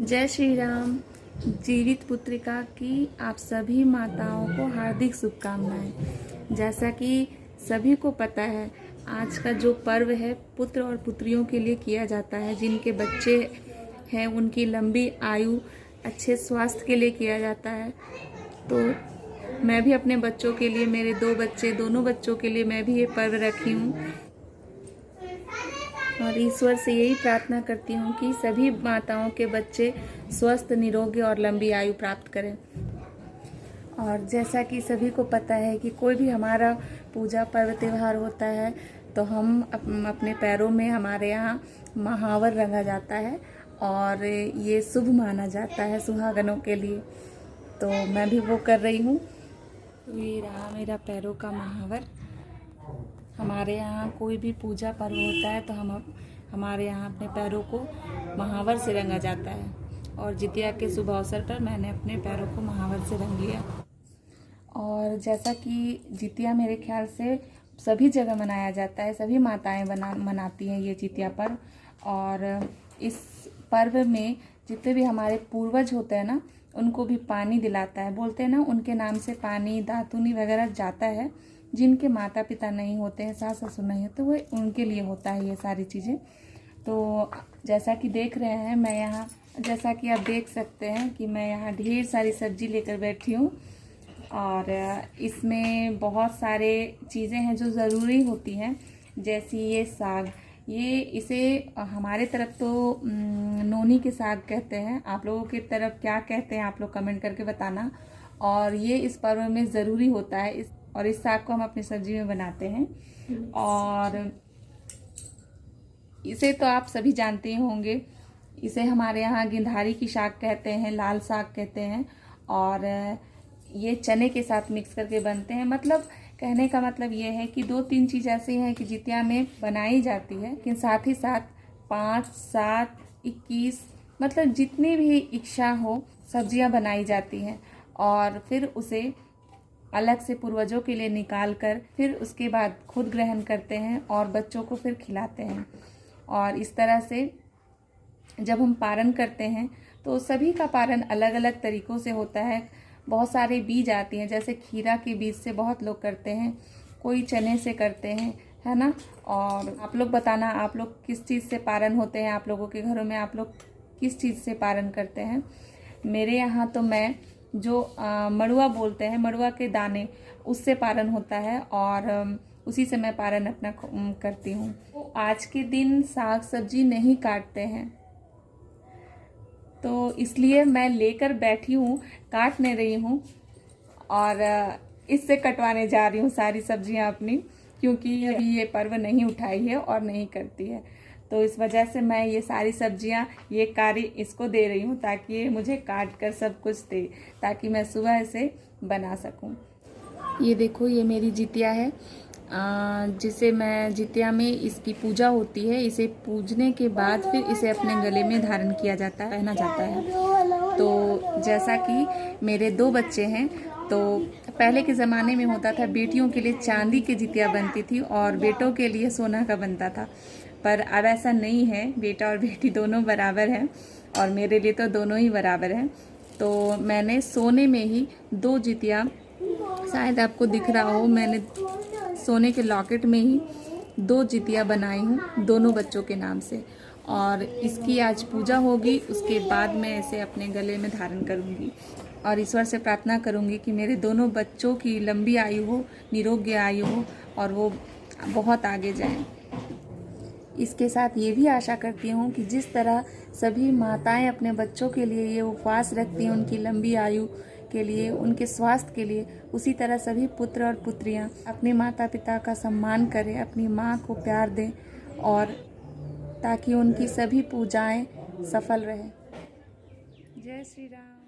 जय श्री राम। जीवित पुत्रिका की आप सभी माताओं को हार्दिक शुभकामनाएं। जैसा कि सभी को पता है, आज का जो पर्व है पुत्र और पुत्रियों के लिए किया जाता है। जिनके बच्चे हैं उनकी लंबी आयु, अच्छे स्वास्थ्य के लिए किया जाता है। तो मैं भी अपने बच्चों के लिए, मेरे 2 बच्चे, दोनों बच्चों के लिए मैं भी ये पर्व रखी हूँ और ईश्वर से यही प्रार्थना करती हूँ कि सभी माताओं के बच्चे स्वस्थ, निरोगी और लंबी आयु प्राप्त करें। और जैसा कि सभी को पता है कि कोई भी हमारा पूजा पर्व त्यौहार होता है तो हम अपने पैरों में, हमारे यहाँ महावर रंगा जाता है और ये शुभ माना जाता है सुहागनों के लिए। तो मैं भी वो कर रही हूँ। तो ये रहा मेरा पैरों का महावर। हमारे यहाँ कोई भी पूजा पर्व होता है तो हमारे यहाँ अपने पैरों को महावर से रंगा जाता है और जितिया के शुभ अवसर पर मैंने अपने पैरों को महावर से रंग लिया। और जैसा कि जितिया मेरे ख्याल से सभी जगह मनाया जाता है, सभी माताएं मनाती हैं ये जितिया पर्व। और इस पर्व में जितने भी हमारे पूर्वज होते हैं ना, उनको भी पानी दिलाता है। बोलते हैं ना, उनके नाम से पानी, दातुनी वगैरह जाता है। जिनके माता पिता नहीं होते हैं, सास ससुर नहीं होते, वो उनके लिए होता है ये सारी चीज़ें। तो जैसा कि देख रहे हैं, मैं यहाँ, जैसा कि आप देख सकते हैं कि मैं यहाँ ढेर सारी सब्जी लेकर बैठी हूँ और इसमें बहुत सारे चीज़ें हैं जो ज़रूरी होती हैं। जैसे ये साग, इसे हमारे तरफ तो नोनी के साग कहते हैं। आप लोगों की तरफ क्या कहते हैं आप लोग कमेंट करके बताना। और ये इस पर्व में ज़रूरी होता है। इस साग को हम अपनी सब्जी में बनाते हैं। और इसे तो आप सभी जानते ही होंगे। इसे हमारे यहाँ गिंधारी की साग कहते हैं, लाल साग कहते हैं। और ये चने के साथ मिक्स करके बनते हैं। मतलब कहने का मतलब ये है कि 2-3 चीज़ ऐसी हैं कि जितिया में बनाई जाती है, लेकिन साथ ही साथ 5, 7, 21 मतलब जितनी भी इच्छा हो सब्जियां बनाई जाती हैं। और फिर उसे अलग से पूर्वजों के लिए निकाल कर फिर उसके बाद खुद ग्रहण करते हैं और बच्चों को फिर खिलाते हैं। और इस तरह से जब हम पारण करते हैं तो सभी का पारण अलग अलग तरीक़ों से होता है। बहुत सारे बीज आती हैं, जैसे खीरा के बीज से बहुत लोग करते हैं, कोई चने से करते हैं, है ना। और आप लोग बताना, आप लोग किस चीज़ से पारण होते हैं, आप लोगों के घरों में आप लोग किस चीज़ से पारण करते हैं। मेरे यहाँ तो मैं जो मड़ुआ बोलते हैं, मड़ुआ के दाने, उससे पारण होता है और उसी से मैं पारण अपना करती हूँ। तो आज के दिन साग सब्जी नहीं काटते हैं, तो इसलिए मैं लेकर बैठी हूँ, काट नहीं रही हूँ और इससे कटवाने जा रही हूँ सारी सब्जियाँ अपनी, क्योंकि अभी ये पर्व नहीं उठाई है और नहीं करती है। तो इस वजह से मैं ये सारी सब्जियाँ, ये कार्य इसको दे रही हूँ ताकि ये मुझे काट कर सब कुछ दे, ताकि मैं सुबह इसे बना सकूँ। ये देखो, ये मेरी जितिया है जिसे मैं, जितिया में इसकी पूजा होती है। इसे पूजने के बाद फिर इसे अपने गले में धारण किया जाता है, पहना जाता है। तो जैसा कि मेरे 2 बच्चे हैं, तो पहले के ज़माने में होता था बेटियों के लिए चांदी की जितिया बनती थी और बेटों के लिए सोना का बनता था। पर अब ऐसा नहीं है, बेटा और बेटी दोनों बराबर हैं और मेरे लिए तो दोनों ही बराबर हैं। तो मैंने सोने में ही 2 जितिया, शायद आपको दिख रहा हो, मैंने सोने के लॉकेट में ही 2 जितिया बनाई हूँ दोनों बच्चों के नाम से। और इसकी आज पूजा होगी, उसके बाद मैं इसे अपने गले में धारण करूँगी और ईश्वर से प्रार्थना करूँगी कि मेरे दोनों बच्चों की लंबी आयु हो, निरोगी आयु हो और वो बहुत आगे जाएं। इसके साथ ये भी आशा करती हूँ कि जिस तरह सभी माताएं अपने बच्चों के लिए ये उपवास रखती हैं, उनकी लंबी आयु के लिए, उनके स्वास्थ्य के लिए, उसी तरह सभी पुत्र और पुत्रियां अपने माता पिता का सम्मान करें, अपनी माँ को प्यार दें और ताकि उनकी सभी पूजाएं सफल रहें। जय श्री राम।